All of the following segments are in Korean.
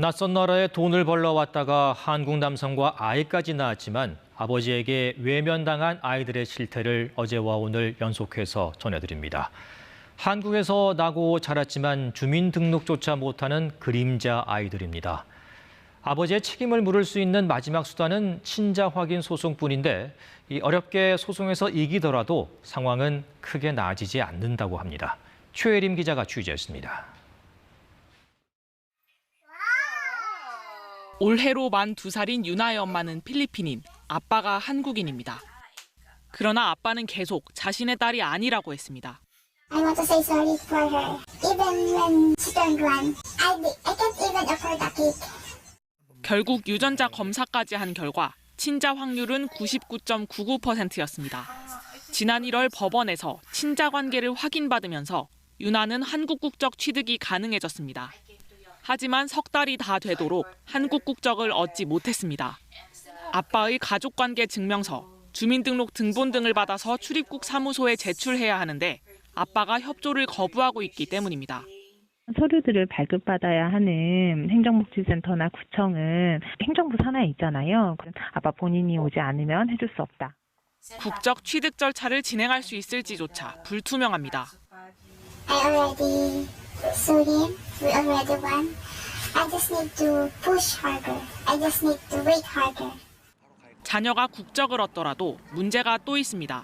낯선 나라에 돈을 벌러 왔다가 한국 남성과 아이까지 낳았지만 아버지에게 외면당한 아이들의 실태를 어제와 오늘 연속해서 전해드립니다. 한국에서 나고 자랐지만 주민등록조차 못하는 그림자 아이들입니다. 아버지의 책임을 물을 수 있는 마지막 수단은 친자 확인 소송뿐인데 어렵게 소송에서 이기더라도 상황은 크게 나아지지 않는다고 합니다. 최혜림 기자가 취재했습니다. 올해로 만 2살인 유나의 엄마는 필리핀인, 아빠가 한국인입니다. 그러나 아빠는 계속 자신의 딸이 아니라고 했습니다. I want to say sorry for her. Even when she turned one, I can't even afford a cake. 결국 유전자 검사까지 한 결과 친자 확률은 99.99%였습니다. 지난 1월 법원에서 친자 관계를 확인받으면서 유나는 한국 국적 취득이 가능해졌습니다. 하지만 석 달이 다 되도록 한국 국적을 얻지 못했습니다. 아빠의 가족관계 증명서, 주민등록 등본 등을 받아서 출입국 사무소에 제출해야 하는데 아빠가 협조를 거부하고 있기 때문입니다. 서류들을 발급받아야 하는 행정복지센터나 구청은 행정부 산하에 있잖아요. 아빠 본인이 오지 않으면 해줄 수 없다. 국적 취득 절차를 진행할 수 있을지조차 불투명합니다. I already sued him. We already won. I just need to push harder. I just need to wait harder. 자녀가 국적을 얻더라도 문제가 또 있습니다.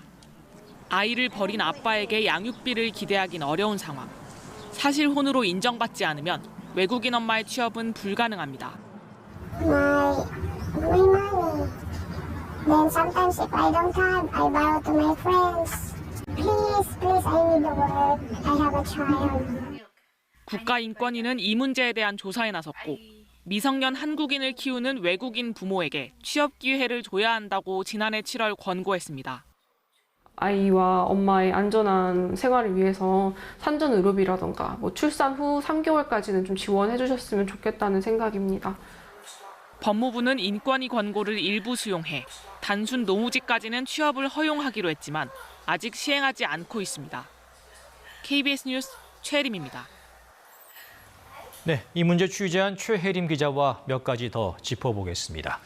아이를 버린 아빠에게 양육비를 기대하긴 어려운 상황. 사실혼으로 인정받지 않으면 외국인 엄마의 취업은 불가능합니다. My money. Then sometimes if I don't have, I borrow to my friends. Please, I need to work. I have a child. 국가인권위는 이 문제에 대한 조사에 나섰고 미성년 한국인을 키우는 외국인 부모에게 취업 기회를 줘야 한다고 지난해 7월 권고했습니다. 아이와 엄마의 안전한 생활을 위해서 산전 의료비라던가 출산 후 3개월까지는 좀 지원해 주셨으면 좋겠다는 생각입니다. 법무부는 인권위 권고를 일부 수용해 단순 노무직까지는 취업을 허용하기로 했지만 아직 시행하지 않고 있습니다. KBS 뉴스 최혜림입니다. 네, 이 문제 취재한 최혜림 기자와 몇 가지 더 짚어보겠습니다.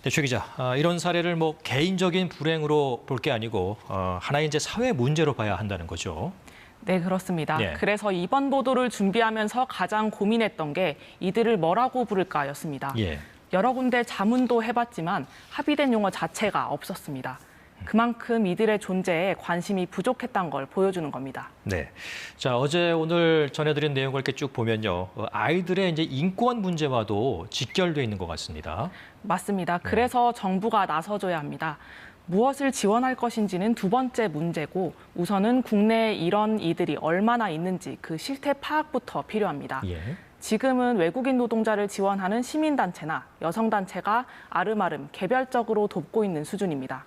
네, 최 기자, 이런 사례를 개인적인 불행으로 볼 게 아니고 하나의 이제 사회 문제로 봐야 한다는 거죠. 네, 그렇습니다. 네. 그래서 이번 보도를 준비하면서 가장 고민했던 게 이들을 뭐라고 부를까였습니다. 예. 여러 군데 자문도 해봤지만 합의된 용어 자체가 없었습니다. 그만큼 이들의 존재에 관심이 부족했던 걸 보여주는 겁니다. 네. 자, 어제 오늘 전해드린 내용을 이렇게 쭉 보면요. 아이들의 이제 인권 문제와도 직결되어 있는 것 같습니다. 맞습니다. 그래서 정부가 나서줘야 합니다. 무엇을 지원할 것인지는 두 번째 문제고 우선은 국내에 이런 이들이 얼마나 있는지 그 실태 파악부터 필요합니다. 예. 지금은 외국인 노동자를 지원하는 시민단체나 여성단체가 아름아름 개별적으로 돕고 있는 수준입니다.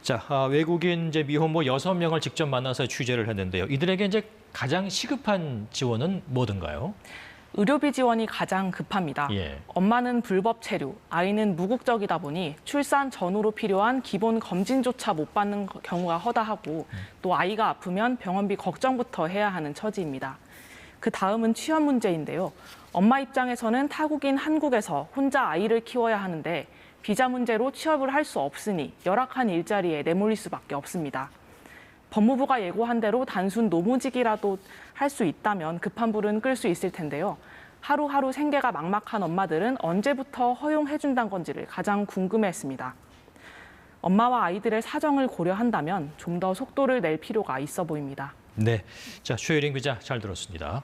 자, 외국인 이제 미혼모 6명을 직접 만나서 취재를 했는데요. 이들에게 이제 가장 시급한 지원은 뭐든가요? 의료비 지원이 가장 급합니다. 예. 엄마는 불법 체류, 아이는 무국적이다 보니 출산 전후로 필요한 기본 검진조차 못 받는 경우가 허다하고 또 아이가 아프면 병원비 걱정부터 해야 하는 처지입니다. 그 다음은 취업 문제인데요. 엄마 입장에서는 타국인 한국에서 혼자 아이를 키워야 하는데 비자 문제로 취업을 할 수 없으니 열악한 일자리에 내몰릴 수밖에 없습니다. 법무부가 예고한 대로 단순 노무직이라도 할 수 있다면 급한 불은 끌 수 있을 텐데요. 하루하루 생계가 막막한 엄마들은 언제부터 허용해준다는 건지를 가장 궁금해했습니다. 엄마와 아이들의 사정을 고려한다면 좀 더 속도를 낼 필요가 있어 보입니다. 네. 자, 최혜림 기자 잘 들었습니다.